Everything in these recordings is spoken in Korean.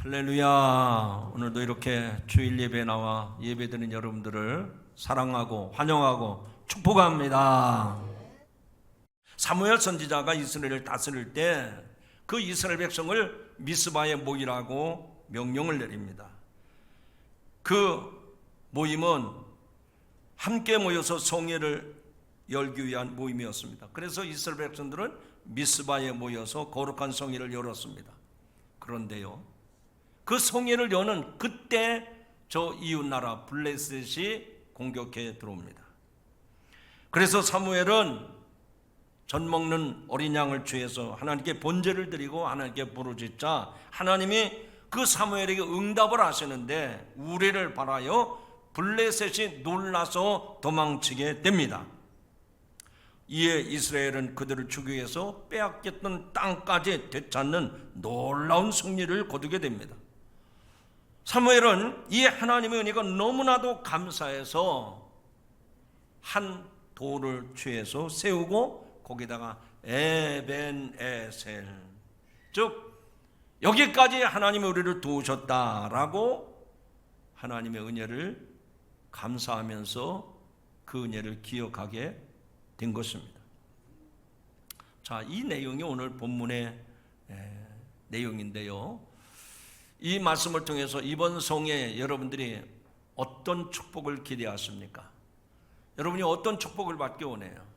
할렐루야. 오늘도 이렇게 주일 예배에 나와 예배드리는 여러분들을 사랑하고 환영하고 축복합니다. 사무엘 선지자가 이스라엘을 다스릴 때 그 이스라엘 백성을 미스바에 모이라고 명령을 내립니다. 그 모임은 함께 모여서 성회를 열기 위한 모임이었습니다. 그래서 이스라엘 백성들은 미스바에 모여서 거룩한 성회를 열었습니다. 그런데요, 그 성회를 여는 그때 저 이웃나라 블레셋이 공격해 들어옵니다. 그래서 사무엘은 젖 먹는 어린 양을 취해서 하나님께 번제를 드리고 하나님께 부르짖자 하나님이 그 사무엘에게 응답을 하시는데 우레를 바라여 블레셋이 놀라서 도망치게 됩니다. 이에 이스라엘은 그들을 죽이기 위해서 빼앗겼던 땅까지 되찾는 놀라운 승리를 거두게 됩니다. 사무엘은 이 하나님의 은혜가 너무나도 감사해서 한 돌을 취해서 세우고 거기다가 에벤에셀, 즉 여기까지 하나님의 우리를 도우셨다라고 하나님의 은혜를 감사하면서 그 은혜를 기억하게 된 것입니다. 자, 이 내용이 오늘 본문의 내용인데요, 이 말씀을 통해서 이번 성회에 여러분들이 어떤 축복을 기대하십니까? 여러분이 어떤 축복을 받기 원해요?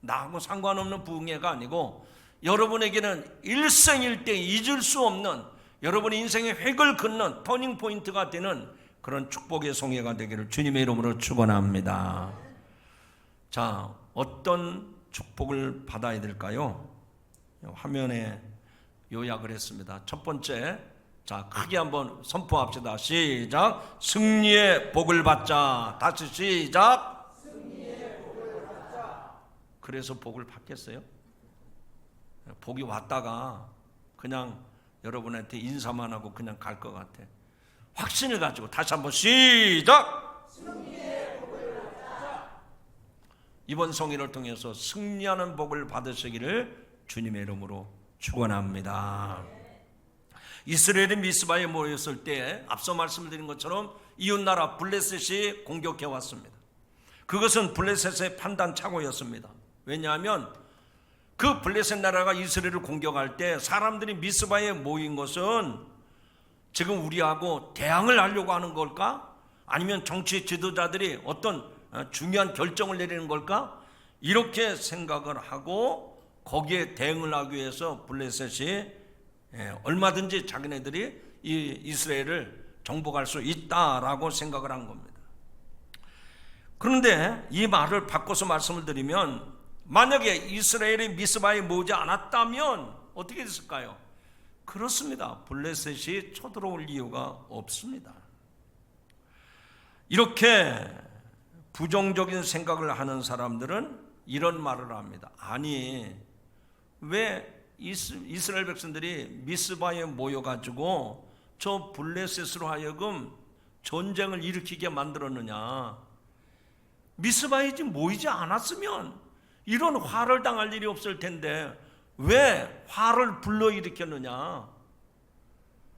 나하고 상관없는 부흥회가 아니고 여러분에게는 일생일대 잊을 수 없는 여러분의 인생의 획을 긋는 터닝포인트가 되는 그런 축복의 성회가 되기를 주님의 이름으로 축원합니다. 자, 어떤 축복을 받아야 될까요? 화면에 요약을 했습니다. 첫 번째, 자, 크게 한번 선포합시다. 시작. 승리의 복을 받자. 다시 시작. 승리의 복을 받자. 그래서 복을 받겠어요? 복이 왔다가 그냥 여러분한테 인사만 하고 그냥 갈 것 같아. 확신을 가지고 다시 한번 시작. 승리의 복을 받자. 이번 성회를 통해서 승리하는 복을 받으시기를 주님의 이름으로 축원합니다. 이스라엘이 미스바에 모였을 때 앞서 말씀드린 것처럼 이웃나라 블레셋이 공격해 왔습니다. 그것은 블레셋의 판단 착오였습니다. 왜냐하면 그 블레셋 나라가 이스라엘을 공격할 때 사람들이 미스바에 모인 것은 지금 우리하고 대항을 하려고 하는 걸까? 아니면 정치 지도자들이 어떤 중요한 결정을 내리는 걸까? 이렇게 생각을 하고 거기에 대응을 하기 위해서 블레셋이 얼마든지 자기네들이 이 이스라엘을 정복할 수 있다라고 생각을 한 겁니다. 그런데 이 말을 바꿔서 말씀을 드리면 만약에 이스라엘이 미스바에 모이지 않았다면 어떻게 됐을까요? 그렇습니다. 블레셋이 쳐들어올 이유가 없습니다. 이렇게 부정적인 생각을 하는 사람들은 이런 말을 합니다. 아니, 왜 이스라엘 백성들이 미스바에 모여가지고 저 블레셋으로 하여금 전쟁을 일으키게 만들었느냐? 미스바에 모이지 않았으면 이런 화를 당할 일이 없을 텐데 왜 화를 불러일으켰느냐?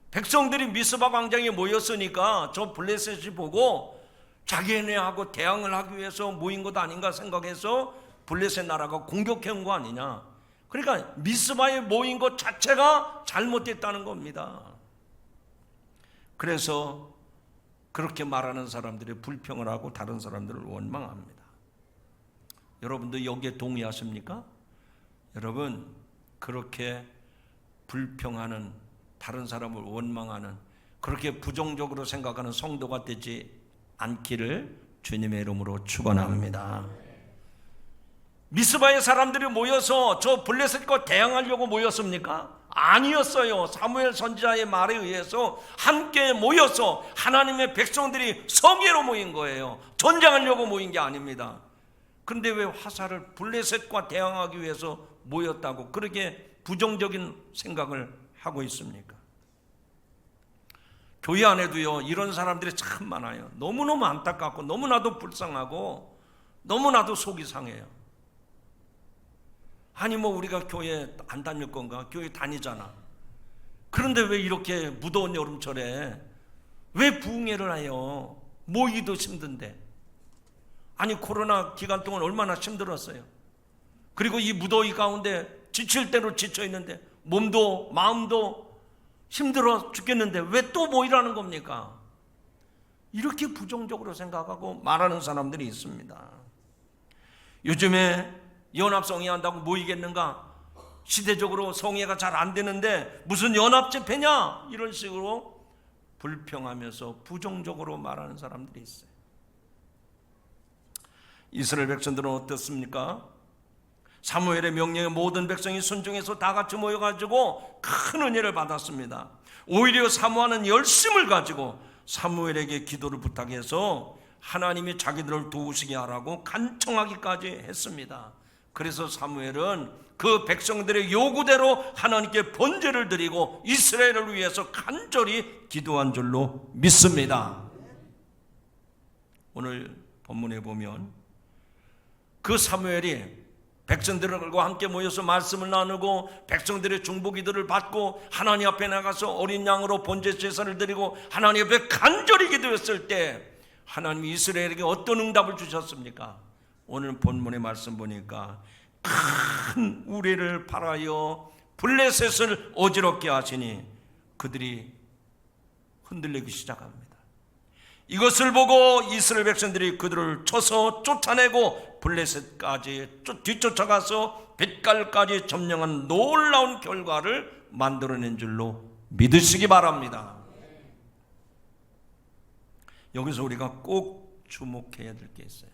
백성들이 미스바 광장에 모였으니까 저 블레셋이 보고 자기네하고 대항을 하기 위해서 모인 것 아닌가 생각해서 블레셋 나라가 공격해 온 거 아니냐? 그러니까 미스바에 모인 것 자체가 잘못됐다는 겁니다. 그래서 그렇게 말하는 사람들이 불평을 하고 다른 사람들을 원망합니다. 여러분도 여기에 동의하십니까? 여러분, 그렇게 불평하는, 다른 사람을 원망하는, 그렇게 부정적으로 생각하는 성도가 되지 않기를 주님의 이름으로 축원합니다. 미스바의 사람들이 모여서 저 블레셋과 대항하려고 모였습니까? 아니었어요. 사무엘 선지자의 말에 의해서 함께 모여서 하나님의 백성들이 성회로 모인 거예요. 전쟁하려고 모인 게 아닙니다. 그런데 왜 화살을 블레셋과 대항하기 위해서 모였다고 그렇게 부정적인 생각을 하고 있습니까? 교회 안에도요, 이런 사람들이 참 많아요. 너무너무 안타깝고 너무나도 불쌍하고 너무나도 속이 상해요. 아니 뭐 우리가 교회 안 다닐 건가? 교회 다니잖아. 그런데 왜 이렇게 무더운 여름철에 왜 부흥회를 해요? 모이기도 힘든데. 아니, 코로나 기간 동안 얼마나 힘들었어요. 그리고 이 무더위 가운데 지칠 대로 지쳐 있는데 몸도 마음도 힘들어 죽겠는데 왜 또 모이라는 겁니까? 이렇게 부정적으로 생각하고 말하는 사람들이 있습니다. 요즘에 연합성회 한다고 모이겠는가? 시대적으로 성회가 잘 안 되는데 무슨 연합 집회냐? 이런 식으로 불평하면서 부정적으로 말하는 사람들이 있어요. 이스라엘 백성들은 어떻습니까? 사무엘의 명령에 모든 백성이 순종해서 다 같이 모여가지고 큰 은혜를 받았습니다. 오히려 사모하는 열심을 가지고 사무엘에게 기도를 부탁해서 하나님이 자기들을 도우시게 하라고 간청하기까지 했습니다. 그래서 사무엘은 그 백성들의 요구대로 하나님께 번제를 드리고 이스라엘을 위해서 간절히 기도한 줄로 믿습니다. 오늘 본문에 보면 그 사무엘이 백성들과 함께 모여서 말씀을 나누고 백성들의 중보기도를 받고 하나님 앞에 나가서 어린 양으로 번제 제사를 드리고 하나님 앞에 간절히 기도했을 때 하나님이 이스라엘에게 어떤 응답을 주셨습니까? 오늘 본문의 말씀 보니까 큰 우레를 발하여 블레셋을 어지럽게 하시니 그들이 흔들리기 시작합니다. 이것을 보고 이스라엘 백성들이 그들을 쳐서 쫓아내고 블레셋까지 뒤쫓아가서 벳갈까지 점령한 놀라운 결과를 만들어낸 줄로 믿으시기 바랍니다. 여기서 우리가 꼭 주목해야 될 게 있어요.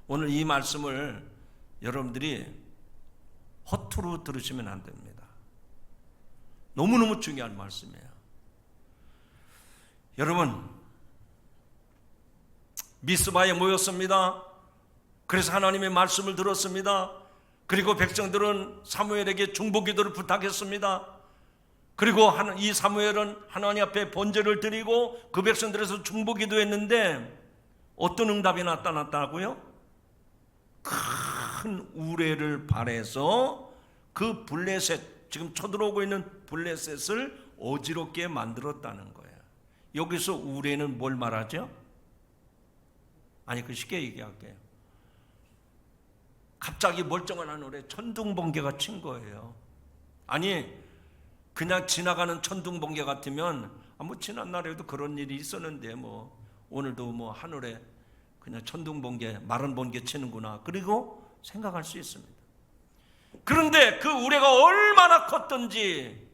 오늘 이 말씀을 여러분들이 허투루 들으시면 안 됩니다. 너무너무 중요한 말씀이에요. 여러분, 미스바에 모였습니다. 그래서 하나님의 말씀을 들었습니다. 그리고 백성들은 사무엘에게 중보기도를 부탁했습니다. 그리고 이 사무엘은 하나님 앞에 번제를 드리고 그 백성들에서 중보기도했는데 어떤 응답이 나타났다고요? 큰 우레를 발해서 그 블레셋, 지금 쳐들어오고 있는 블레셋을 어지럽게 만들었다는 거예요. 여기서 우레는 뭘 말하죠? 아니, 그 쉽게 얘기할게요. 갑자기 멀쩡한 하늘에 천둥번개가 친 거예요. 아니, 그냥 지나가는 천둥번개 같으면 뭐 지난날에도 그런 일이 있었는데 뭐 오늘도 뭐 하늘에 그냥 천둥번개, 마른 번개 치는구나, 그리고 생각할 수 있습니다. 그런데 그 우레가 얼마나 컸던지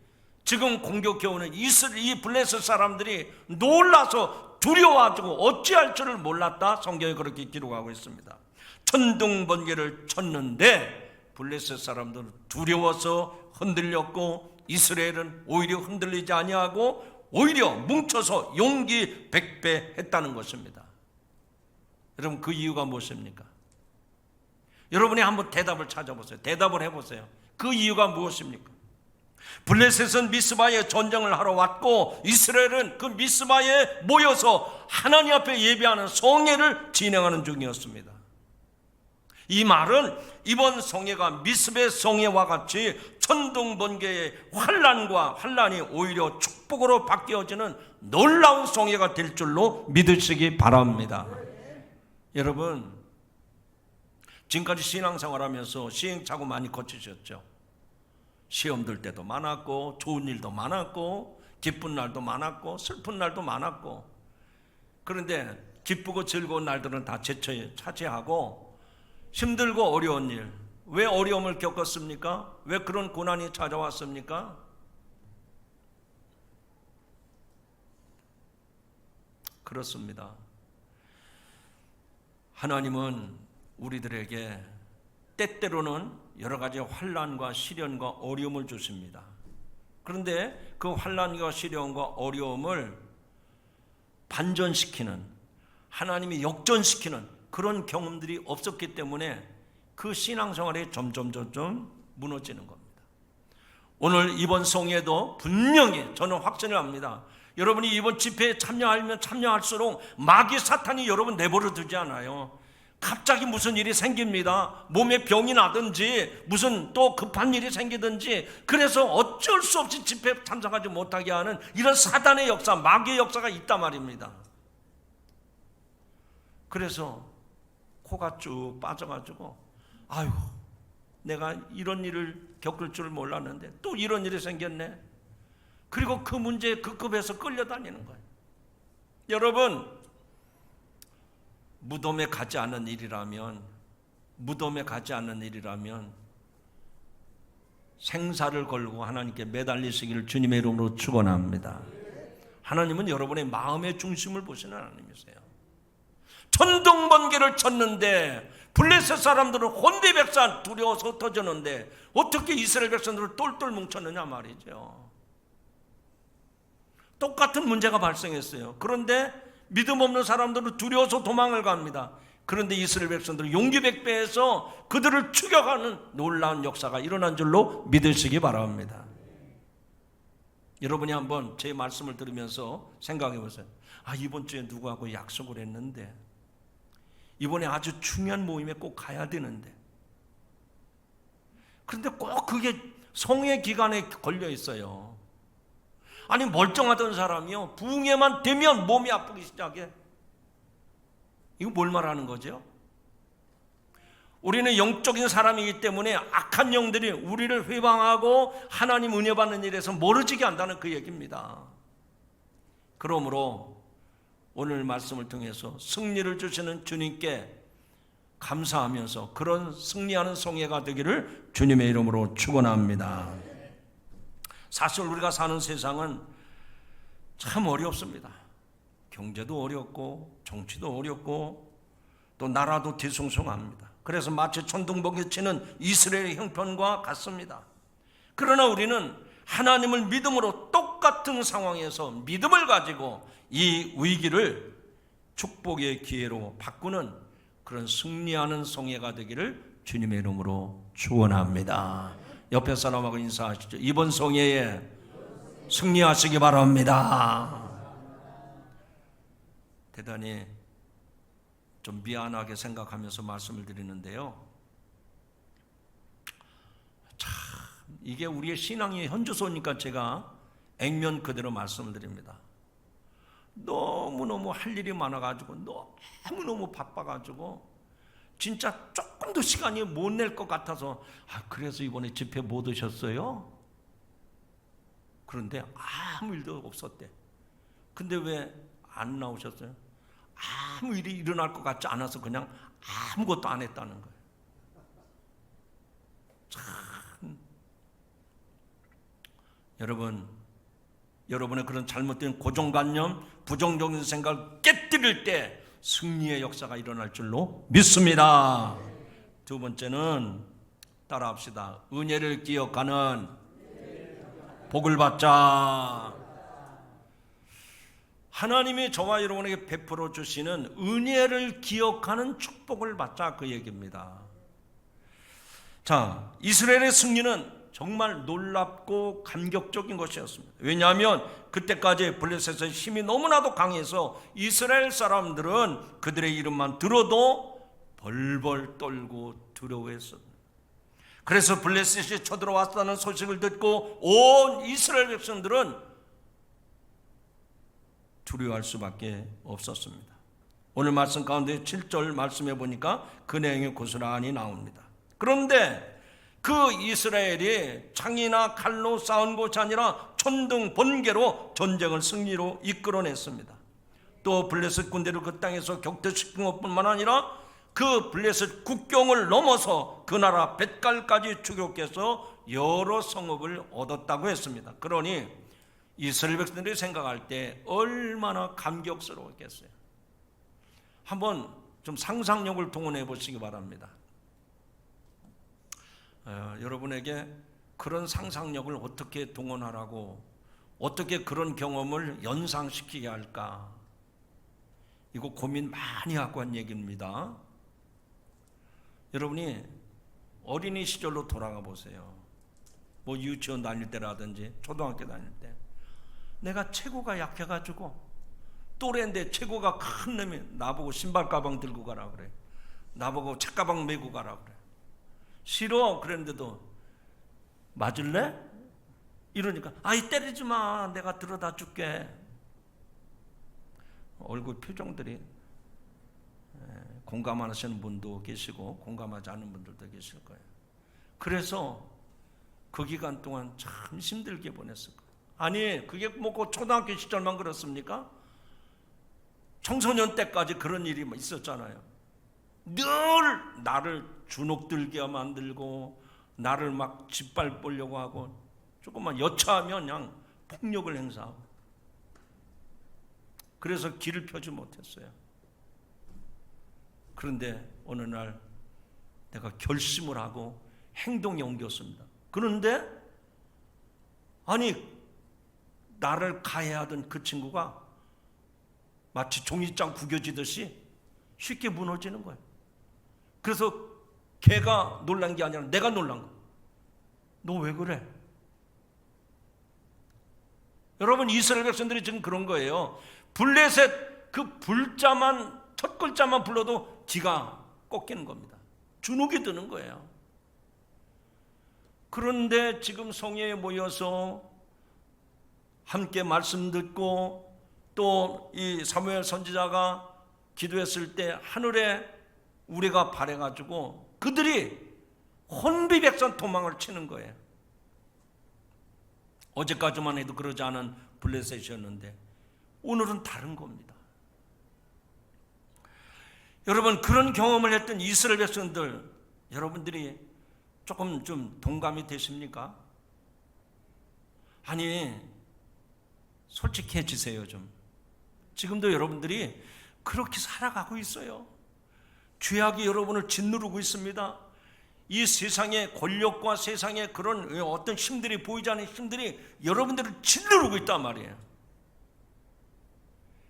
지금 공격해오는 이 블레셋 사람들이 놀라서 두려워가지고 어찌할 줄을 몰랐다, 성경에 그렇게 기록하고 있습니다. 천둥번개를 쳤는데 블레셋 사람들은 두려워서 흔들렸고 이스라엘은 오히려 흔들리지 아니하고 오히려 뭉쳐서 용기 백배 했다는 것입니다. 여러분, 그 이유가 무엇입니까? 여러분이 한번 대답을 찾아보세요. 대답을 해보세요. 그 이유가 무엇입니까? 블레셋은 미스바에 전쟁을 하러 왔고 이스라엘은 그 미스바에 모여서 하나님 앞에 예배하는 성회를 진행하는 중이었습니다. 이 말은 이번 성회가 미스바의 성회와 같이 천둥번개의 환란이 오히려 축복으로 바뀌어지는 놀라운 성회가 될 줄로 믿으시기 바랍니다. 여러분, 지금까지 신앙생활하면서 시행착오 많이 거치셨죠? 시험 들 때도 많았고 좋은 일도 많았고 기쁜 날도 많았고 슬픈 날도 많았고, 그런데 기쁘고 즐거운 날들은 다 차지하고 힘들고 어려운 일, 왜 어려움을 겪었습니까? 왜 그런 고난이 찾아왔습니까? 그렇습니다. 하나님은 우리들에게 때때로는 여러 가지 환난과 시련과 어려움을 주십니다. 그런데 그 환난과 시련과 어려움을 반전시키는, 하나님이 역전시키는 그런 경험들이 없었기 때문에 그 신앙생활이 점점 무너지는 겁니다. 오늘 이번 성회도 분명히 저는 확신을 합니다. 여러분이 이번 집회에 참여하면 참여할수록 마귀 사탄이 여러분 내버려 두지 않아요. 갑자기 무슨 일이 생깁니다. 몸에 병이 나든지 무슨 또 급한 일이 생기든지, 그래서 어쩔 수 없이 집회에 참석하지 못하게 하는 이런 사단의 역사, 마귀의 역사가 있단 말입니다. 그래서 코가 쭉 빠져가지고, 아유, 내가 이런 일을 겪을 줄 몰랐는데 또 이런 일이 생겼네. 그리고 그 문제에 급급해서 끌려다니는 거예요. 여러분, 무덤에 가지 않은 일이라면, 생사를 걸고 하나님께 매달리시기를 주님의 이름으로 축원합니다. 하나님은 여러분의 마음의 중심을 보시는 하나님이세요. 천둥번개를 쳤는데 블레셋 사람들은 혼비백산 두려워서 흩어졌는데 어떻게 이스라엘 백성들을 똘똘 뭉쳤느냐 말이죠. 똑같은 문제가 발생했어요. 그런데 믿음 없는 사람들은 두려워서 도망을 갑니다. 그런데 이스라엘 백성들은 용기 백배해서 그들을 추격하는 놀라운 역사가 일어난 줄로 믿으시기 바랍니다. 여러분이 한번 제 말씀을 들으면서 생각해 보세요. 아, 이번 주에 누구하고 약속을 했는데, 이번에 아주 중요한 모임에 꼭 가야 되는데, 그런데 꼭 그게 성회 기간에 걸려 있어요. 아니, 멀쩡하던 사람이요, 부흥회만 되면 몸이 아프기 시작해. 이거 뭘 말하는 거죠? 우리는 영적인 사람이기 때문에 악한 영들이 우리를 회방하고 하나님 은혜 받는 일에서 멀어지게 한다는 그 얘기입니다. 그러므로 오늘 말씀을 통해서 승리를 주시는 주님께 감사하면서 그런 승리하는 성회가 되기를 주님의 이름으로 축원합니다. 사실 우리가 사는 세상은 참 어렵습니다. 경제도 어렵고 정치도 어렵고 또 나라도 뒤숭숭합니다. 그래서 마치 천둥번개 치는 이스라엘의 형편과 같습니다. 그러나 우리는 하나님을 믿음으로 똑같은 상황에서 믿음을 가지고 이 위기를 축복의 기회로 바꾸는 그런 승리하는 성회가 되기를 주님의 이름으로 축원합니다. 옆에 사람하고 인사하시죠. 이번 성회에 승리하시기 바랍니다. 대단히 좀 미안하게 생각하면서 말씀을 드리는데요, 참 이게 우리의 신앙의 현주소니까 제가 액면 그대로 말씀을 드립니다. 너무너무 할 일이 많아가지고, 너무너무 바빠가지고 진짜 조금도 시간이 못 낼 것 같아서, 그래서 이번에 집회 못 오셨어요? 그런데 아무 일도 없었대. 근데 왜 안 나오셨어요? 아무 일이 일어날 것 같지 않아서 그냥 아무것도 안 했다는 거예요. 참, 여러분의 그런 잘못된 고정관념, 부정적인 생각을 깨뜨릴 때 승리의 역사가 일어날 줄로 믿습니다. 두 번째는 따라합시다. 은혜를 기억하는 복을 받자. 하나님이 저와 여러분에게 베풀어 주시는 은혜를 기억하는 축복을 받자, 그 얘기입니다. 자, 이스라엘의 승리는 정말 놀랍고 감격적인 것이었습니다. 왜냐하면 그때까지 블레셋의 힘이 너무나도 강해서 이스라엘 사람들은 그들의 이름만 들어도 벌벌 떨고 두려워했습니다. 그래서 블레셋이 쳐들어왔다는 소식을 듣고 온 이스라엘 백성들은 두려워할 수밖에 없었습니다. 오늘 말씀 가운데 7절 말씀해 보니까 그 내용이 고스란히 나옵니다. 그런데 그 이스라엘이 창이나 칼로 싸운 것이 아니라 천둥 번개로 전쟁을 승리로 이끌어냈습니다. 또 블레셋 군대를 그 땅에서 격퇴시킨 것뿐만 아니라 그 블레셋 국경을 넘어서 그 나라 벳갈까지 추격해서 여러 성읍을 얻었다고 했습니다. 그러니 이스라엘 백성들이 생각할 때 얼마나 감격스러웠겠어요. 한번 좀 상상력을 동원해 보시기 바랍니다. 여러분에게 그런 상상력을 어떻게 동원하라고, 어떻게 그런 경험을 연상시키게 할까, 이거 고민 많이 하고 한 얘기입니다. 여러분이 어린이 시절로 돌아가 보세요. 뭐 유치원 다닐 때라든지 초등학교 다닐 때, 내가 체구가 약해가지고 또래인데 체구가 큰 놈이 나보고 신발 가방 들고 가라 그래. 나보고 책가방 메고 가라 그래. 싫어. 그랬는데도 맞을래? 이러니까 아이 때리지 마. 내가 들어다 줄게. 얼굴 표정들이 공감하시는 분도 계시고 공감하지 않는 분들도 계실 거예요. 그래서 그 기간 동안 참 힘들게 보냈을 거예요. 아니 그게 뭐 초등학교 시절만 그렇습니까? 청소년 때까지 그런 일이 있었잖아요. 늘 나를 주눅들게 만들고 나를 막 짓밟으려고 하고 조금만 여차하면 그냥 폭력을 행사하고, 그래서 길을 펴지 못했어요. 그런데 어느 날 내가 결심을 하고 행동에 옮겼습니다. 그런데 아니 나를 가해하던 그 친구가 마치 종이장 구겨지듯이 쉽게 무너지는 거예요. 그래서 걔가 놀란 게 아니라 내가 놀란 거예요. 너 왜 그래? 여러분, 이스라엘 백성들이 지금 그런 거예요. 블레셋 그 불자만, 첫 글자만 불러도 지가 꺾이는 겁니다. 주눅이 드는 거예요. 그런데 지금 성회에 모여서 함께 말씀 듣고 또 이 사무엘 선지자가 기도했을 때 하늘에 우리가 바래가지고 그들이 혼비백산 도망을 치는 거예요. 어제까지만 해도 그러지 않은 블레셋이었는데 오늘은 다른 겁니다. 여러분, 그런 경험을 했던 이스라엘 백성들, 여러분들이 조금 좀 동감이 되십니까? 아니, 솔직해지세요 좀. 지금도 여러분들이 그렇게 살아가고 있어요. 죄악이 여러분을 짓누르고 있습니다. 이 세상의 권력과 세상의 그런 어떤 힘들이, 보이지 않는 힘들이 여러분들을 짓누르고 있단 말이에요.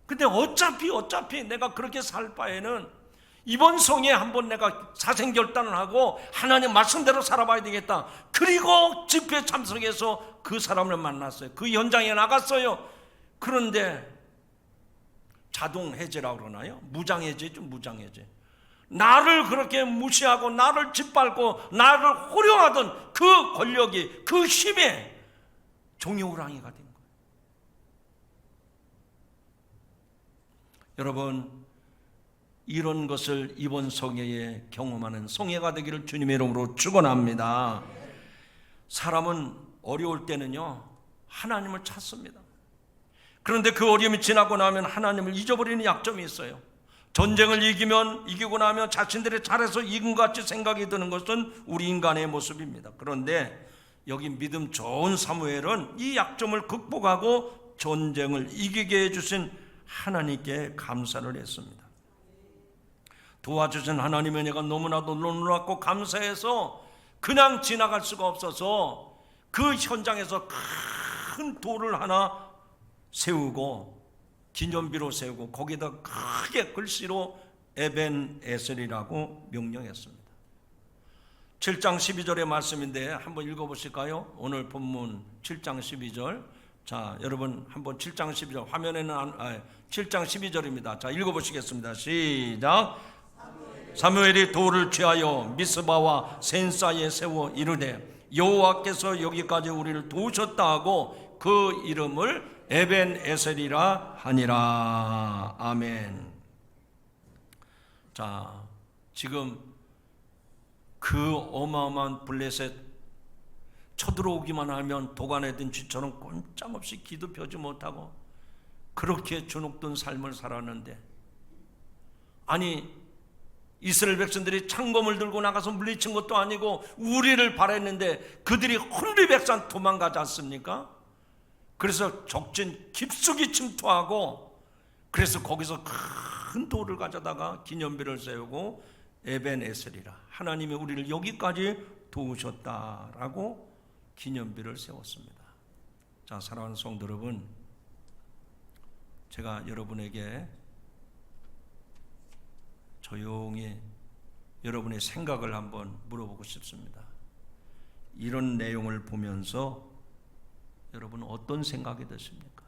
근데 어차피 내가 그렇게 살 바에는 이번 성에 한번 내가 사생결단을 하고 하나님 말씀대로 살아봐야 되겠다. 그리고 집회에 참석해서 그 사람을 만났어요. 그 현장에 나갔어요. 그런데 자동 해제라고 그러나요? 무장해제죠, 무장해제. 나를 그렇게 무시하고 나를 짓밟고 나를 호령하던 그 권력이, 그 힘에 종이호랑이가 된 거예요. 여러분, 이런 것을 이번 성회에 경험하는 성회가 되기를 주님의 이름으로 축원합니다. 사람은 어려울 때는요 하나님을 찾습니다. 그런데 그 어려움이 지나고 나면 하나님을 잊어버리는 약점이 있어요. 전쟁을 이기고 나면 자신들이 잘해서 이긴 것 같이 생각이 드는 것은 우리 인간의 모습입니다. 그런데 여기 믿음 좋은 사무엘은 이 약점을 극복하고 전쟁을 이기게 해주신 하나님께 감사를 했습니다. 도와주신 하나님의 은혜가 너무나도 놀랍고 감사해서 그냥 지나갈 수가 없어서 그 현장에서 큰 돌을 하나 세우고 기념비로 세우고 거기다 크게 글씨로 에벤에셀이라고 명령했습니다. 7장 12절의 말씀인데 한번 읽어보실까요? 오늘 본문 7장 12절. 자, 여러분 한번 7장 12절 화면에는 7장 12절입니다. 자, 읽어보시겠습니다. 시작. 사무엘이 돌을 취하여 미스바와 센 사이에 세워 이르되 여호와께서 여기까지 우리를 도우셨다 하고 그 이름을 에벤에셀이라 하니라. 아멘. 자, 지금 그 어마어마한 블레셋 쳐들어오기만 하면 도가내든 쥐처럼 꼼짝없이 기도 펴지 못하고 그렇게 주눅든 삶을 살았는데, 아니 이스라엘 백성들이 창검을 들고 나가서 물리친 것도 아니고 우리를 바랬는데 그들이 혼비백산 도망가지 않습니까? 그래서 적진 깊숙이 침투하고 그래서 거기서 큰 돌을 가져다가 기념비를 세우고 에벤에셀이라, 하나님이 우리를 여기까지 도우셨다라고 기념비를 세웠습니다. 자, 사랑하는 성도 여러분, 제가 여러분에게 조용히 여러분의 생각을 한번 물어보고 싶습니다. 이런 내용을 보면서 여러분 어떤 생각이 드십니까?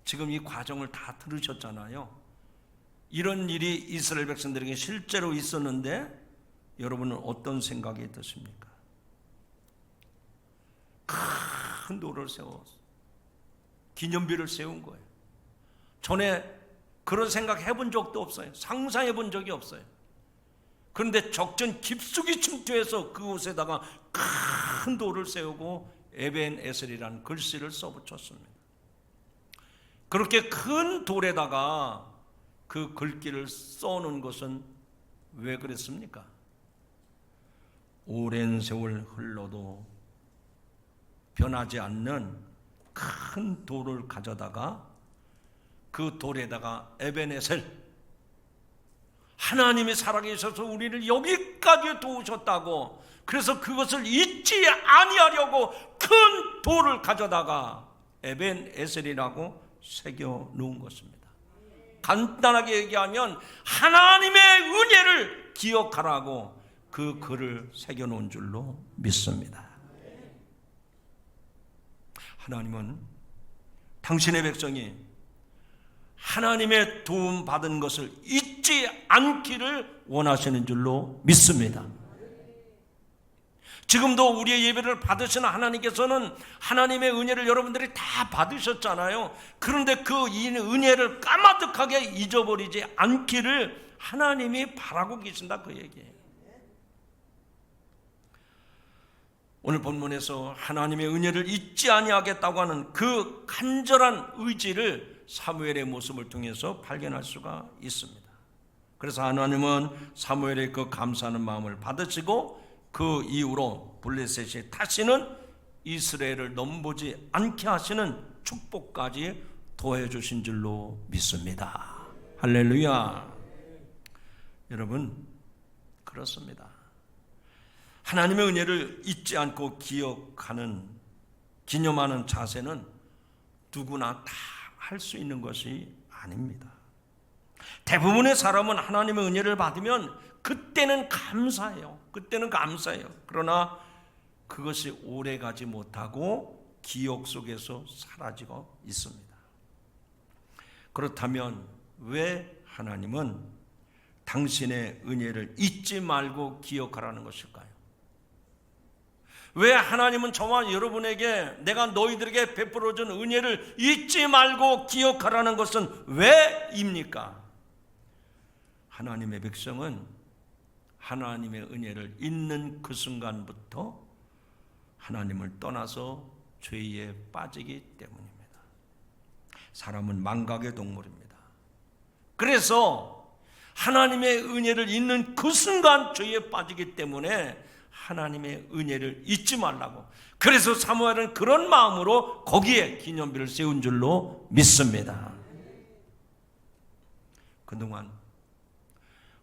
지금 이 과정을 다 들으셨잖아요. 이런 일이 이스라엘 백성들에게 실제로 있었는데 여러분은 어떤 생각이 드십니까? 큰 돌을 세워 기념비를 세운 거예요. 전에 그런 생각 해본 적도 없어요. 상상해 본 적이 없어요. 그런데 적전 깊숙이 침투해서 그곳에다가 큰 돌을 세우고 에벤 에셀이라는 글씨를 써붙였습니다. 그렇게 큰 돌에다가 그 글귀를 써놓은 것은 왜 그랬습니까? 오랜 세월 흘러도 변하지 않는 큰 돌을 가져다가 그 돌에다가 에벤에셀, 하나님이 살아계셔서 우리를 여기까지 도우셨다고, 그래서 그것을 잊지 아니하려고 큰 돌을 가져다가 에벤에셀이라고 새겨 놓은 것입니다. 간단하게 얘기하면 하나님의 은혜를 기억하라고 그 글을 새겨 놓은 줄로 믿습니다. 하나님은 당신의 백성이 하나님의 도움 받은 것을 잊지 않기를 원하시는 줄로 믿습니다. 지금도 우리의 예배를 받으시는 하나님께서는 하나님의 은혜를 여러분들이 다 받으셨잖아요. 그런데 그 은혜를 까마득하게 잊어버리지 않기를 하나님이 바라고 계신다, 그 얘기예요. 오늘 본문에서 하나님의 은혜를 잊지 아니하겠다고 하는 그 간절한 의지를 사무엘의 모습을 통해서 발견할 수가 있습니다. 그래서 하나님은 사무엘의 그 감사하는 마음을 받으시고 그 이후로 블레셋이 다시는 이스라엘을 넘보지 않게 하시는 축복까지 더해 주신 줄로 믿습니다. 할렐루야. 여러분, 그렇습니다. 하나님의 은혜를 잊지 않고 기념하는 자세는 누구나 다 할 수 있는 것이 아닙니다. 대부분의 사람은 하나님의 은혜를 받으면 그때는 감사해요. 그러나 그것이 오래가지 못하고 기억 속에서 사라지고 있습니다. 그렇다면 왜 하나님은 당신의 은혜를 잊지 말고 기억하라는 것일까요? 왜 하나님은 저와 여러분에게 내가 너희들에게 베풀어준 은혜를 잊지 말고 기억하라는 것은 왜입니까? 하나님의 백성은 하나님의 은혜를 잊는 그 순간부터 하나님을 떠나서 죄에 빠지기 때문입니다. 사람은 망각의 동물입니다. 그래서 하나님의 은혜를 잊는 그 순간 죄에 빠지기 때문에 하나님의 은혜를 잊지 말라고, 그래서 사무엘은 그런 마음으로 거기에 기념비를 세운 줄로 믿습니다. 그동안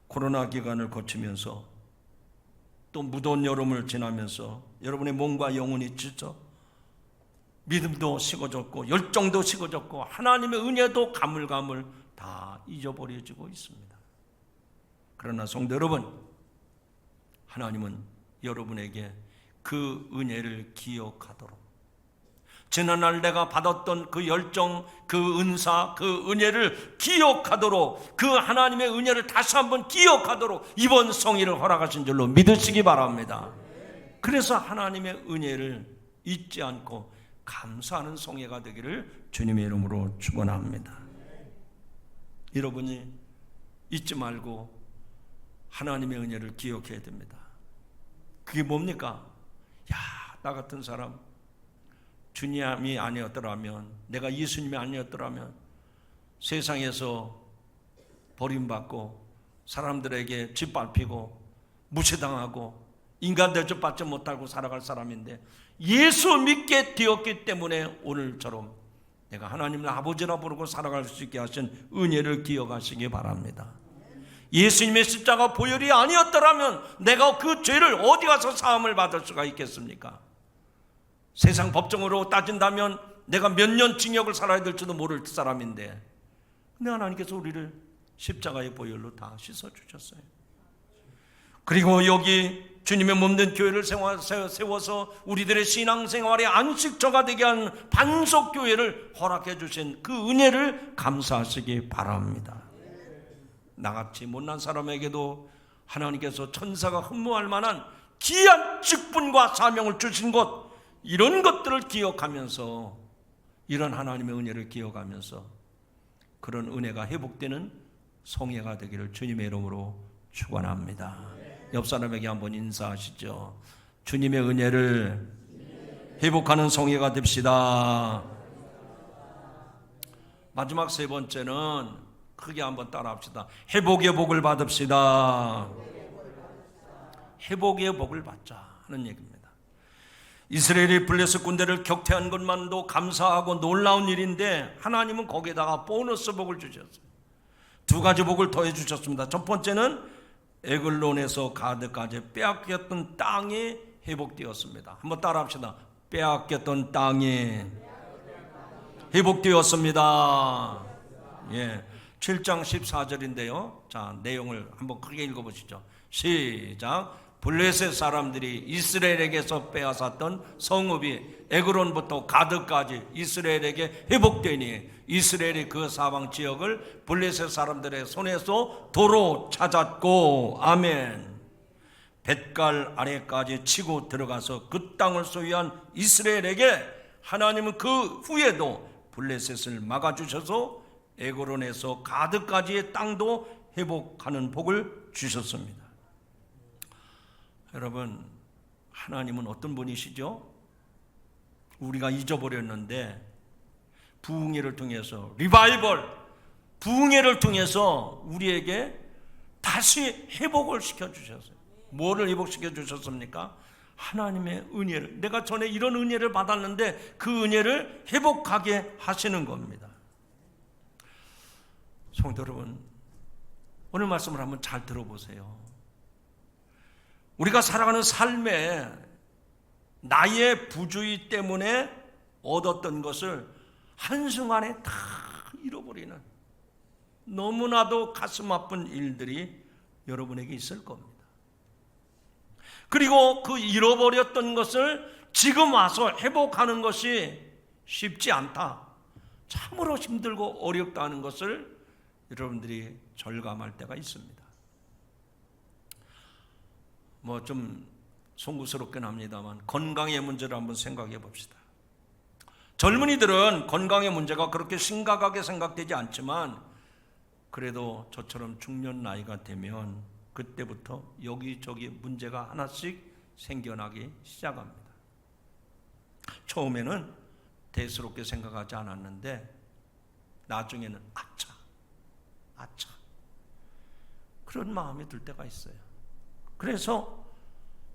코로나 기간을 거치면서 또 무더운 여름을 지나면서 여러분의 몸과 영혼이 지쳐 믿음도 식어졌고 열정도 식어졌고 하나님의 은혜도 가물가물 다 잊어버려지고 있습니다. 그러나 성도 여러분, 하나님은 여러분에게 그 은혜를 기억하도록, 지난날 내가 받았던 그 열정, 그 은사, 그 은혜를 기억하도록, 그 하나님의 은혜를 다시 한번 기억하도록 이번 성의를 허락하신 줄로 믿으시기 바랍니다. 그래서 하나님의 은혜를 잊지 않고 감사하는 성회가 되기를 주님의 이름으로 축원합니다. 여러분이 잊지 말고 하나님의 은혜를 기억해야 됩니다. 그게 뭡니까? 나 같은 사람 주님이 아니었더라면, 내가 예수님이 아니었더라면 세상에서 버림받고 사람들에게 짓밟히고 무시당하고 인간 대접받지 못하고 살아갈 사람인데, 예수 믿게 되었기 때문에 오늘처럼 내가 하나님을 아버지라 부르고 살아갈 수 있게 하신 은혜를 기억하시기 바랍니다. 예수님의 십자가 보혈이 아니었더라면 내가 그 죄를 어디 가서 사함을 받을 수가 있겠습니까? 세상 법정으로 따진다면 내가 몇 년 징역을 살아야 될지도 모를 사람인데, 근데 하나님께서 우리를 십자가의 보혈로 다 씻어주셨어요. 그리고 여기 주님의 몸된 교회를 세워서 우리들의 신앙생활의 안식처가 되게 한 반석교회를 허락해 주신 그 은혜를 감사하시기 바랍니다. 나같이 못난 사람에게도 하나님께서 천사가 흠모할 만한 귀한 직분과 사명을 주신 것, 이런 것들을 기억하면서, 이런 하나님의 은혜를 기억하면서 그런 은혜가 회복되는 성회가 되기를 주님의 이름으로 축원합니다. 옆 사람에게 한번 인사하시죠. 주님의 은혜를 회복하는 성회가 됩시다. 마지막 세 번째는 크게 한번 따라합시다. 회복의 복을 받읍시다. 회복의 복을 받자 하는 얘기입니다. 이스라엘이 블레셋 군대를 격퇴한 것만도 감사하고 놀라운 일인데 하나님은 거기에다가 보너스 복을 주셨어요. 두 가지 복을 더해 주셨습니다. 첫 번째는 에글론에서 가드까지 빼앗겼던 땅이 회복되었습니다. 한번 따라합시다. 빼앗겼던 땅이 회복되었습니다. 예, 7장 14절인데요. 자, 내용을 한번 크게 읽어보시죠. 시작. 블레셋 사람들이 이스라엘에게서 빼앗았던 성읍이 에그론부터 가드까지 이스라엘에게 회복되니 이스라엘이 그 사방 지역을 블레셋 사람들의 손에서 도로 찾았고, 아멘. 뱃갈 아래까지 치고 들어가서 그 땅을 소유한 이스라엘에게 하나님은 그 후에도 블레셋을 막아주셔서 에그론에서 가드까지의 땅도 회복하는 복을 주셨습니다. 여러분, 하나님은 어떤 분이시죠? 우리가 잊어버렸는데 부흥회를 통해서, 리바이벌 부흥회를 통해서 우리에게 다시 회복을 시켜주셨어요. 뭐를 회복시켜 주셨습니까? 하나님의 은혜를, 내가 전에 이런 은혜를 받았는데 그 은혜를 회복하게 하시는 겁니다. 성도 여러분, 오늘 말씀을 한번 잘 들어보세요. 우리가 살아가는 삶에 나의 부주의 때문에 얻었던 것을 한순간에 다 잃어버리는 너무나도 가슴 아픈 일들이 여러분에게 있을 겁니다. 그리고 그 잃어버렸던 것을 지금 와서 회복하는 것이 쉽지 않다, 참으로 힘들고 어렵다는 것을 여러분들이 절감할 때가 있습니다. 뭐 좀 송구스럽긴 합니다만 건강의 문제를 한번 생각해 봅시다. 젊은이들은 건강의 문제가 그렇게 심각하게 생각되지 않지만 그래도 저처럼 중년 나이가 되면 그때부터 여기저기 문제가 하나씩 생겨나기 시작합니다. 처음에는 대수롭게 생각하지 않았는데 나중에는 아차 그런 마음이 들 때가 있어요. 그래서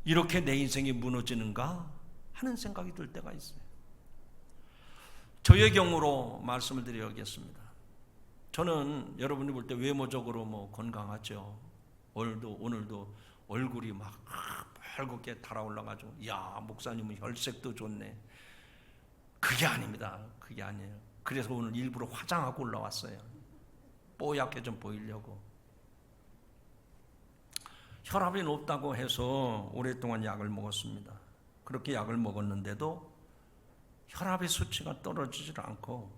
이렇게 내 인생이 무너지는가 하는 생각이 들 때가 있어요. 저의 경우로 말씀을 드려야겠습니다. 저는 여러분이 볼 때 외모적으로 뭐 건강하죠. 오늘도 얼굴이 막 빨갛게 달아올라가지고, 야, 목사님은 혈색도 좋네. 그게 아닙니다. 그게 아니에요. 그래서 오늘 일부러 화장하고 올라왔어요. 뽀얗게 좀 보이려고. 혈압이 높다고 해서 오랫동안 약을 먹었습니다. 그렇게 약을 먹었는데도 혈압의 수치가 떨어지질 않고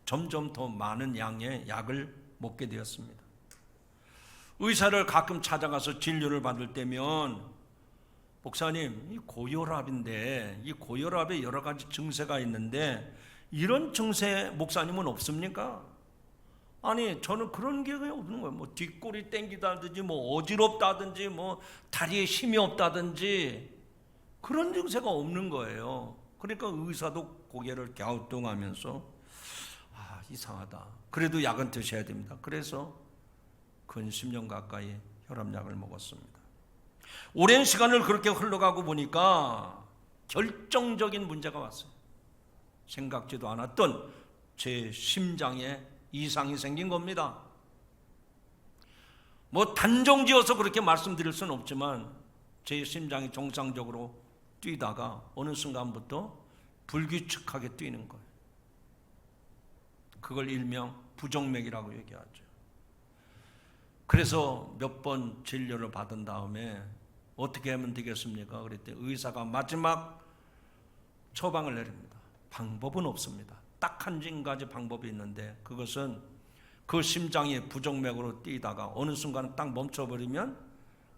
점점 더 많은 양의 약을 먹게 되었습니다. 의사를 가끔 찾아가서 진료를 받을 때면, 목사님, 이 고혈압인데 이 고혈압에 여러 가지 증세가 있는데 이런 증세 목사님은 없습니까? 아니, 저는 그런 게 없는 거예요. 뭐 뒷골이 땡기다든지 뭐 어지럽다든지 뭐 다리에 힘이 없다든지 그런 증세가 없는 거예요. 그러니까 의사도 고개를 갸우뚱하면서 이상하다. 그래도 약은 드셔야 됩니다. 그래서 근 10년 가까이 혈압약을 먹었습니다. 오랜 시간을 그렇게 흘러가고 보니까 결정적인 문제가 왔어요. 생각지도 않았던 제 심장에 이상이 생긴 겁니다. 뭐 단정지어서 그렇게 말씀드릴 수는 없지만 제 심장이 정상적으로 뛰다가 어느 순간부터 불규칙하게 뛰는 거예요. 그걸 일명 부정맥이라고 얘기하죠. 그래서 몇 번 진료를 받은 다음에 어떻게 하면 되겠습니까? 그랬더니 의사가 마지막 처방을 내립니다. 방법은 없습니다. 딱 한 가지 방법이 있는데 그것은 그 심장이 부정맥으로 뛰다가 어느 순간 딱 멈춰버리면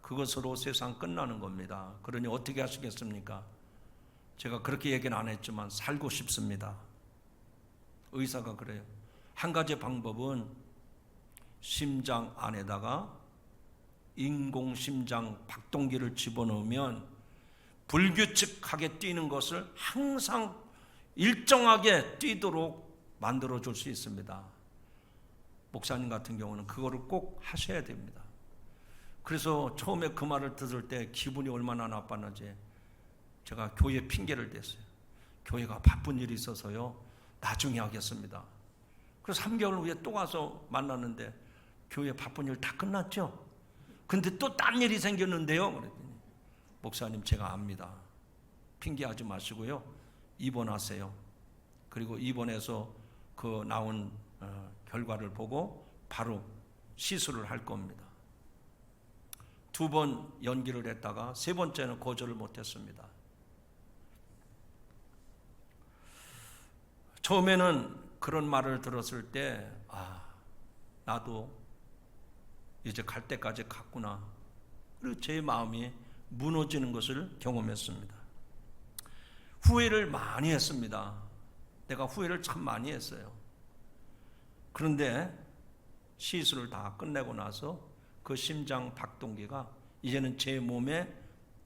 그것으로 세상 끝나는 겁니다. 그러니 어떻게 하시겠습니까? 제가 그렇게 얘기는 안 했지만 살고 싶습니다. 의사가 그래요. 한 가지 방법은 심장 안에다가 인공심장 박동기를 집어넣으면 불규칙하게 뛰는 것을 항상 일정하게 뛰도록 만들어줄 수 있습니다. 목사님 같은 경우는 그거를 꼭 하셔야 됩니다. 그래서 처음에 그 말을 들을 때 기분이 얼마나 나빴는지 제가 교회 핑계를 댔어요. 교회가 바쁜 일이 있어서요, 나중에 하겠습니다. 그래서 3개월 후에 또 가서 만났는데 교회 바쁜 일 다 끝났죠? 근데 또 딴 일이 생겼는데요? 그랬더니 목사님 제가 압니다. 핑계하지 마시고요, 입원하세요. 그리고 입원해서 그 나온 결과를 보고 바로 시술을 할 겁니다. 2번 연기를 했다가 3번째는 거절을 못했습니다. 처음에는 그런 말을 들었을 때 나도 이제 갈 때까지 갔구나. 그리고 제 마음이 무너지는 것을 경험했습니다. 후회를 많이 했습니다. 내가 후회를 참 많이 했어요. 그런데 시술을 다 끝내고 나서 그 심장 박동기가 이제는 제 몸의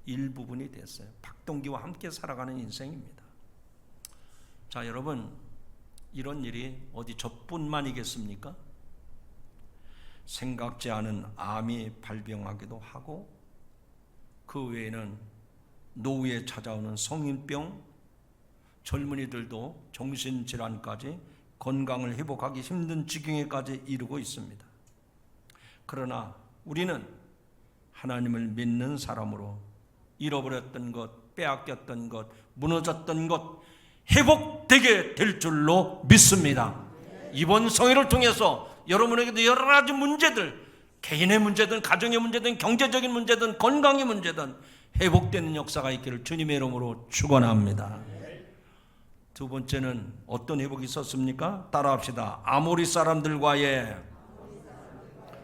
일부분이 됐어요. 박동기와 함께 살아가는 인생입니다. 자, 여러분, 이런 일이 어디 저뿐만이겠습니까? 생각지 않은 암이 발병하기도 하고, 그 외에는 노후에 찾아오는 성인병, 젊은이들도 정신질환까지 건강을 회복하기 힘든 지경에까지 이르고 있습니다. 그러나 우리는 하나님을 믿는 사람으로 잃어버렸던 것, 빼앗겼던 것, 무너졌던 것 회복되게 될 줄로 믿습니다. 이번 성회를 통해서 여러분에게도 여러 가지 문제들, 개인의 문제든 가정의 문제든 경제적인 문제든 건강의 문제든 회복되는 역사가 있기를 주님의 이름으로 축원합니다. 2번째는 어떤 회복이 있었습니까? 따라합시다. 아모리 사람들과의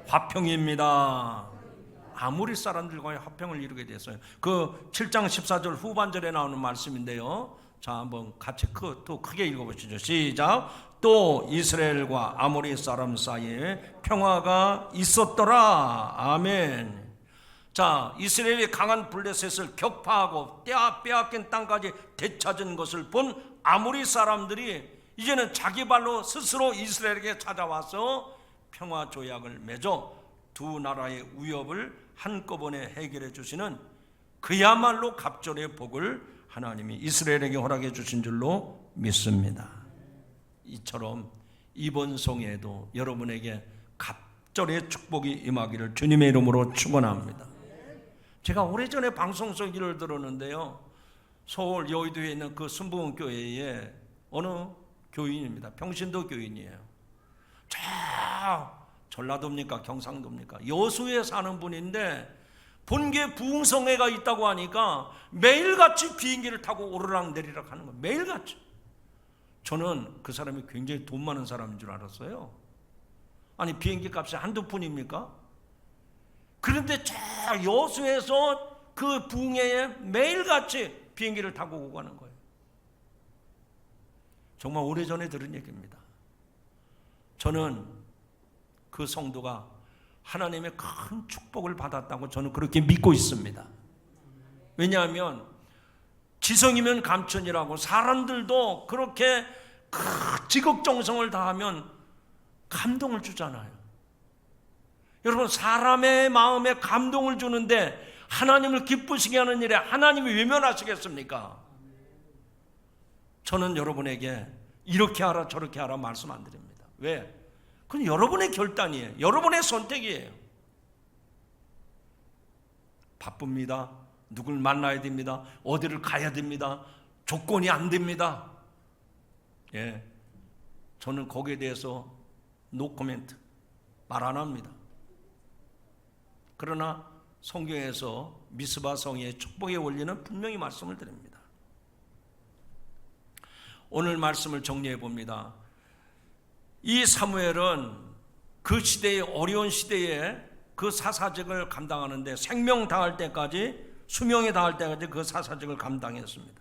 화평입니다. 아모리 사람들과의 화평을 이루게 됐어요. 그 7장 14절 후반절에 나오는 말씀인데요, 자, 한번 같이 또 크게 읽어보시죠. 시작. 또 이스라엘과 아모리 사람 사이에 평화가 있었더라. 아멘. 자, 이스라엘이 강한 블레셋을 격파하고 빼앗긴 땅까지 되찾은 것을 본 아모리 사람들이 이제는 자기 발로 스스로 이스라엘에게 찾아와서 평화 조약을 맺어 두 나라의 위협을 한꺼번에 해결해 주시는 그야말로 갑절의 복을 하나님이 이스라엘에게 허락해 주신 줄로 믿습니다. 이처럼 이번 성회에도 여러분에게 갑절의 축복이 임하기를 주님의 이름으로 축원합니다. 제가 오래전에 방송 소리를 들었는데요, 서울 여의도에 있는 그 순복음교회의 어느 교인입니다. 평신도 교인이에요. 전라도입니까 경상도입니까 여수에 사는 분인데 본계 부흥성회가 있다고 하니까 매일같이 비행기를 타고 오르락내리락 하는 거예요. 매일같이. 저는 그 사람이 굉장히 돈 많은 사람인 줄 알았어요. 아니, 비행기 값이 한두 푼입니까? 그런데 저 여수에서 그 부흥회에 매일같이 비행기를 타고 오고 가는 거예요. 정말 오래전에 들은 얘기입니다. 저는 그 성도가 하나님의 큰 축복을 받았다고 저는 그렇게 믿고 있습니다. 왜냐하면 지성이면 감천이라고 사람들도 그렇게 지극정성을 다하면 감동을 주잖아요. 여러분, 사람의 마음에 감동을 주는데 하나님을 기쁘시게 하는 일에 하나님이 외면하시겠습니까? 저는 여러분에게 이렇게 하라 저렇게 하라 말씀 안 드립니다. 왜? 그건 여러분의 결단이에요. 여러분의 선택이에요. 바쁩니다. 누굴 만나야 됩니다. 어디를 가야 됩니다. 조건이 안 됩니다. 예, 저는 거기에 대해서 노 코멘트, 말 안 합니다. 그러나 성경에서 미스바 성의 축복의 원리는 분명히 말씀을 드립니다. 오늘 말씀을 정리해 봅니다. 이 사무엘은 그 시대의 어려운 시대에 그 사사직을 감당하는데 생명 당할 때까지, 수명에 당할 때까지 그 사사직을 감당했습니다.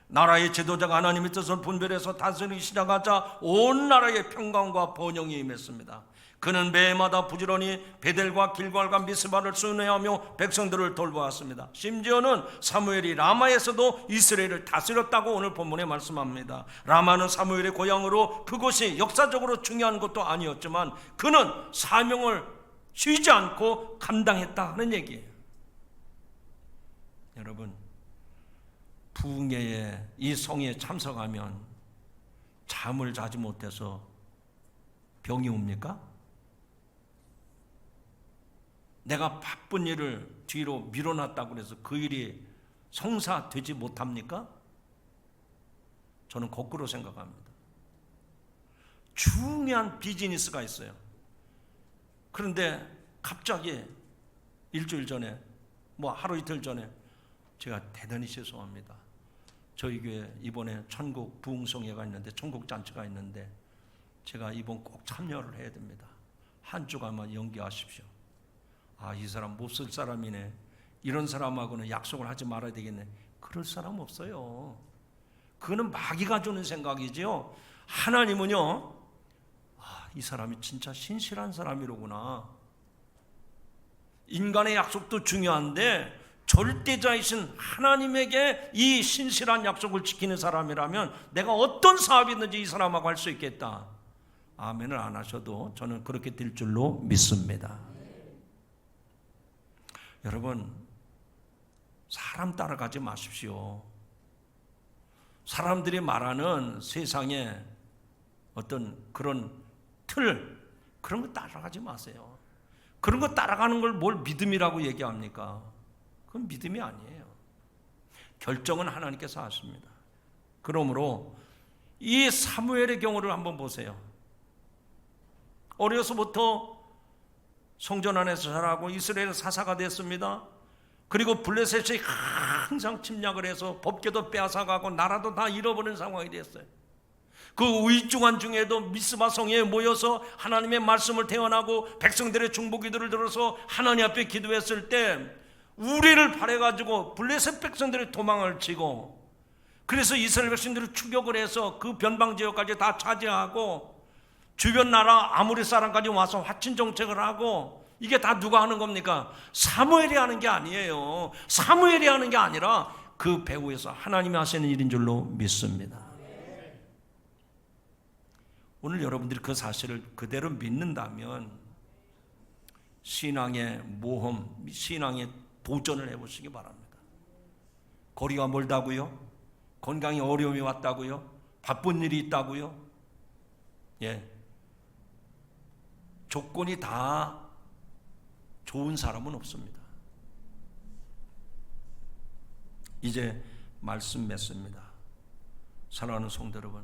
나라의 지도자가 하나님의 뜻을 분별해서 다스리기 시작하자 온 나라의 평강과 번영이 임했습니다. 그는 매해마다 부지런히 베델과 길갈과 미스바를 순회하며 백성들을 돌보았습니다. 심지어는 사무엘이 라마에서도 이스라엘을 다스렸다고 오늘 본문에 말씀합니다. 라마는 사무엘의 고향으로 그곳이 역사적으로 중요한 것도 아니었지만 그는 사명을 쉬지 않고 감당했다 하는 얘기예요. 여러분, 부흥회에 이 성에 참석하면 잠을 자지 못해서 병이 옵니까? 내가 바쁜 일을 뒤로 밀어놨다고 해서 그 일이 성사되지 못합니까? 저는 거꾸로 생각합니다. 중요한 비즈니스가 있어요. 그런데 갑자기 일주일 전에, 하루 이틀 전에, 제가 대단히 죄송합니다. 저희 교회 이번에 천국 부흥성회가 있는데, 천국 잔치가 있는데 제가 이번 꼭 참여를 해야 됩니다. 한 주간만 연기하십시오. 이 사람 못 쓸 사람이네, 이런 사람하고는 약속을 하지 말아야 되겠네. 그럴 사람 없어요. 그거는 마귀가 주는 생각이죠. 하나님은요, 이 사람이 진짜 신실한 사람이로구나. 인간의 약속도 중요한데 절대자이신 하나님에게 이 신실한 약속을 지키는 사람이라면 내가 어떤 사업이든지 이 사람하고 할 수 있겠다. 아멘을 안 하셔도 저는 그렇게 될 줄로 믿습니다. 여러분, 사람 따라가지 마십시오. 사람들이 말하는 세상에 어떤 그런 틀, 그런 거 따라가지 마세요. 그런 거 따라가는 걸 뭘 믿음이라고 얘기합니까? 그건 믿음이 아니에요. 결정은 하나님께서 하십니다. 그러므로 이 사무엘의 경우를 한번 보세요. 어려서부터 성전 안에서 자라고 이스라엘 사사가 됐습니다. 그리고 블레셋이 항상 침략을 해서 법궤도 빼앗아가고 나라도 다 잃어버린 상황이 됐어요. 그 위중한 중에도 미스바 성에 모여서 하나님의 말씀을 태어나고 백성들의 중보기도를 들어서 하나님 앞에 기도했을 때 우리를 바래가지고 블레셋 백성들의 도망을 치고, 그래서 이스라엘 백성들을 추격을 해서 그 변방지역까지 다 차지하고 주변 나라 아모리 사람까지 와서 화친 정책을 하고, 이게 다 누가 하는 겁니까? 사무엘이 하는 게 아니에요. 사무엘이 하는 게 아니라 그 배후에서 하나님이 하시는 일인 줄로 믿습니다. 오늘 여러분들이 그 사실을 그대로 믿는다면 신앙의 모험, 신앙의 도전을 해보시기 바랍니다. 거리가 멀다고요? 건강에 어려움이 왔다고요? 바쁜 일이 있다고요? 조건이 다 좋은 사람은 없습니다. 이제 말씀 맺습니다. 사랑하는 성도 여러분,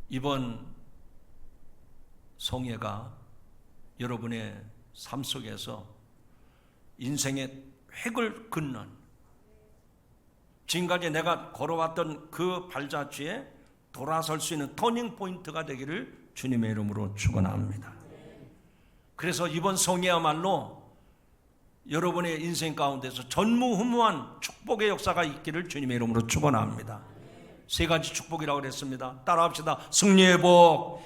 이번 성회가 여러분의 삶 속에서 인생의 획을 긋는, 지금까지 내가 걸어왔던 그 발자취에 돌아설 수 있는 터닝 포인트가 되기를 주님의 이름으로 축원합니다. 그래서 이번 성회야말로 여러분의 인생 가운데서 전무후무한 축복의 역사가 있기를 주님의 이름으로 축원합니다. 세 가지 축복이라고 그랬습니다. 따라합시다. 승리의 복,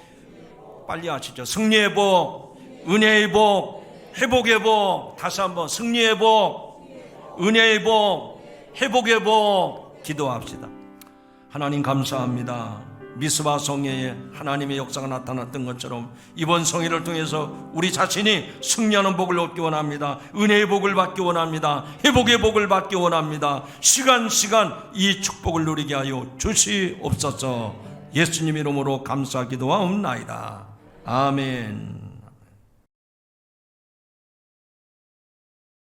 빨리 하시죠. 승리의 복, 은혜의 복, 회복의 복. 다시 한번 승리의 복, 은혜의 복, 회복의 복. 기도합시다. 하나님 감사합니다. 미스바 성회에 하나님의 역사가 나타났던 것처럼 이번 성회를 통해서 우리 자신이 승리하는 복을 얻기 원합니다. 은혜의 복을 받기 원합니다. 회복의 복을 받기 원합니다. 시간 이 축복을 누리게 하여 주시옵소서. 예수님 이름으로 감사 기도하옵나이다. 아멘.